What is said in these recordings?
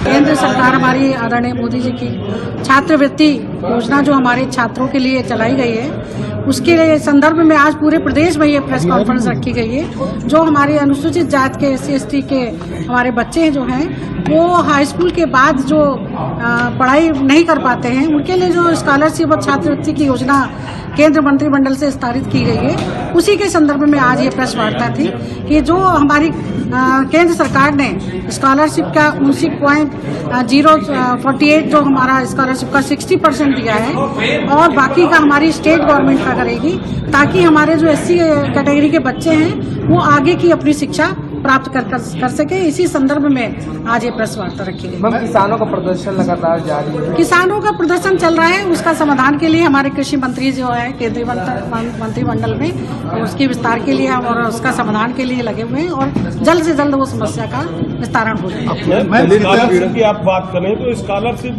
केंद्र सरकार हमारी आदरणीय मोदी जी की छात्रवृत्ति योजना जो हमारे छात्रों के लिए चलाई गई है, उसके संदर्भ में आज पूरे प्रदेश में ये प्रेस कॉन्फ्रेंस रखी गई है। जो हमारे अनुसूचित जाति के SC/ST के हमारे बच्चे जो हैं वो हाई स्कूल के बाद जो पढ़ाई नहीं कर पाते हैं, उनके लिए जो स्कॉलरशिप और छात्रवृत्ति की योजना केंद्र मंत्रिमंडल से पारित की गई है, उसी के संदर्भ में आज ये प्रेस वार्ता थी कि जो हमारी केंद्र सरकार ने स्कॉलरशिप का 19.048 जो हमारा स्कॉलरशिप का 60% दिया है और बाकी का हमारी स्टेट गवर्नमेंट का करेगी, ताकि हमारे जो SC कैटेगरी के बच्चे हैं वो आगे की अपनी शिक्षा प्राप्त कर सके। इसी संदर्भ में आज ये प्रेस वार्ता रखी गई। मैम, किसानों का प्रदर्शन लगातार जारी है। किसानों का प्रदर्शन चल रहा है, उसका समाधान के लिए हमारे कृषि मंत्री जो है केंद्रीय मंत्रिमंडल में, उसके विस्तार के लिए और उसका समाधान के लिए लगे हुए हैं और जल्द से जल्द वो समस्या का विस्तारण हो जाएगा। स्कॉलरशिप की आप बात करें तो स्कॉलरशिप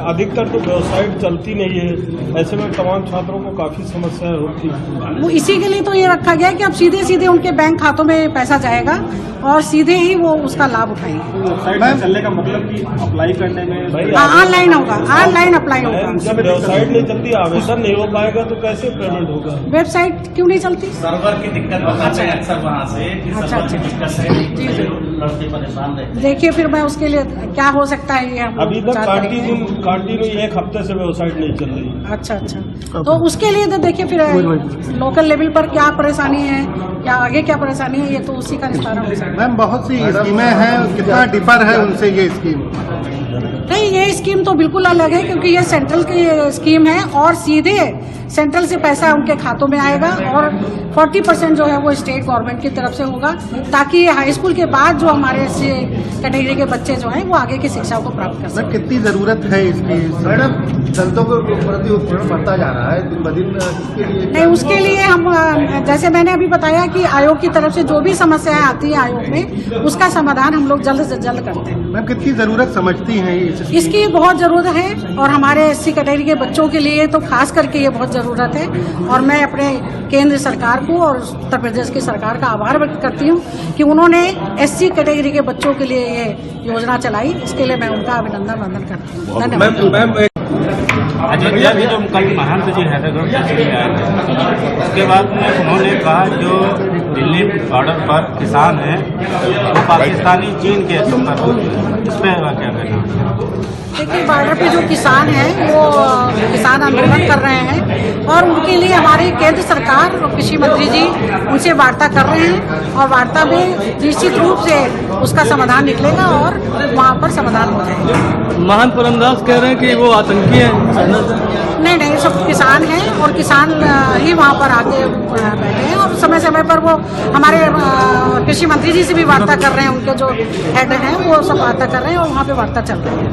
अधिकतर तो वेबसाइट चलती नहीं है, ऐसे में तमाम छात्रों को काफी समस्याएं होती है। वो इसी के लिए तो ये रखा गया कि अब सीधे सीधे उनके बैंक खातों में पैसा जाएगा और सीधे ही वो उसका लाभ उठाएंगे। वेबसाइट चलने का मतलब कि अप्लाई करने में ऑनलाइन होगा, ऑनलाइन अप्लाई होगा। जब वेबसाइट नहीं चलती, आवेदन नहीं हो पाएगा तो कैसे पेमेंट होगा? वेबसाइट क्यों नहीं चलती? सर्वर की दिक्कत बताते हैं अक्सर वहाँ से कि सर्वर की दिक्कत है, जी जी, लड़के परेशान रहते हैं। देखिए फिर मैं उसके लिए क्या हो सकता है ये हम अभी तक कंटिन्यू 1 हफ्ते से वेबसाइट नहीं चल रही। अच्छा, तो उसके लिए तो देखिए फिर लोकल लेवल पर क्या परेशानी है या आगे क्या परेशानी है, ये तो उसी का निस्तारण हो सकता है। मैम, बहुत सी स्कीमें हैं, कितना डिफर है उनसे ये स्कीम? नहीं, ये स्कीम तो बिल्कुल अलग है क्योंकि ये सेंट्रल की स्कीम है और सीधे सेंट्रल से पैसा उनके खातों में आएगा और 40% जो है वो स्टेट गवर्नमेंट की तरफ से होगा, ताकि हाई स्कूल के बाद जो हमारे SC कैटेगरी के बच्चे जो हैं वो आगे की शिक्षा को प्राप्त कर सकें। कितनी जरूरत है इसकी? मैडम, दलितों के प्रति उत्पीड़न बढ़ता जा रहा है दिन ब दिन, इसके लिए नहीं, उसके लिए हम जैसे मैंने अभी बताया कि आयोग की तरफ से जो भी समस्याएं आती है आयोग में, उसका समाधान हम लोग जल्द से जल्द करते हैं। मैम, कितनी जरूरत समझती हैं इसकी बहुत जरूरत है और हमारे SC कैटेगरी के बच्चों के लिए तो खास करके ये बहुत जरूरत है और मैं अपने केंद्र सरकार को और उत्तर प्रदेश की सरकार का आभार व्यक्त करती हूँ कि उन्होंने SC कैटेगरी के बच्चों के लिए ये योजना चलाई। इसके लिए मैं उनका अभिनंदन करती हूँ। धन्यवाद। अयोध्या भी जो कल महंत जी हैदराबाद से चले आए थे, उसके बाद में उन्होंने कहा जो दिल्ली बॉर्डर पर किसान हैं वो पाकिस्तानी चीन के संपर्क होते हैं, इस पर क्या कहना? देखिए, बॉर्डर पे जो किसान हैं वो किसान आंदोलन कर रहे हैं और उनके लिए हमारी केंद्र सरकार और कृषि मंत्री जी उनसे वार्ता कर रहे हैं और वार्ता में निश्चित रूप से उसका समाधान निकलेगा और वहाँ पर समाधान हो जाएगा। महान परमदास कह रहे हैं कि वो आतंकी हैं। नहीं, सब किसान हैं और किसान ही वहाँ पर आके बैठे हैं और समय समय पर वो हमारे कृषि मंत्री जी से भी वार्ता कर रहे हैं, उनके जो हेड हैं वो सब वार्ता कर रहे हैं और वहाँ पे वार्ता चल रही है।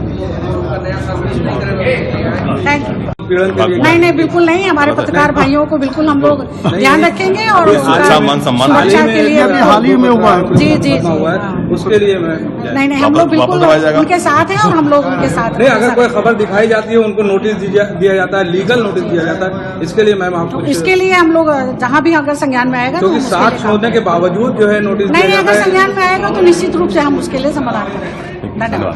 Thank you. नहीं, बिल्कुल नहीं, हमारे पत्रकार भाइयों को बिल्कुल हम लोग ध्यान रखेंगे और सुरक्षा के लिए हाल ही में हुआ है। जी, उसके लिए नहीं, हम लोग बिल्कुल उनके साथ हैं और हम लोग उनके साथ नहीं, अगर कोई खबर दिखाई जाती है उनको नोटिस दिया जाता है, लीगल नोटिस दिया जाता है। इसके लिए मैम आपको इसके लिए हम लोग जहाँ भी अगर संज्ञान में आएगा क्योंकि साक्ष्य होने के बावजूद जो है नोटिस नहीं, अगर संज्ञान में आएगा तो निश्चित रूप से हम उसके लिए समाधान करेंगे। धन्यवाद।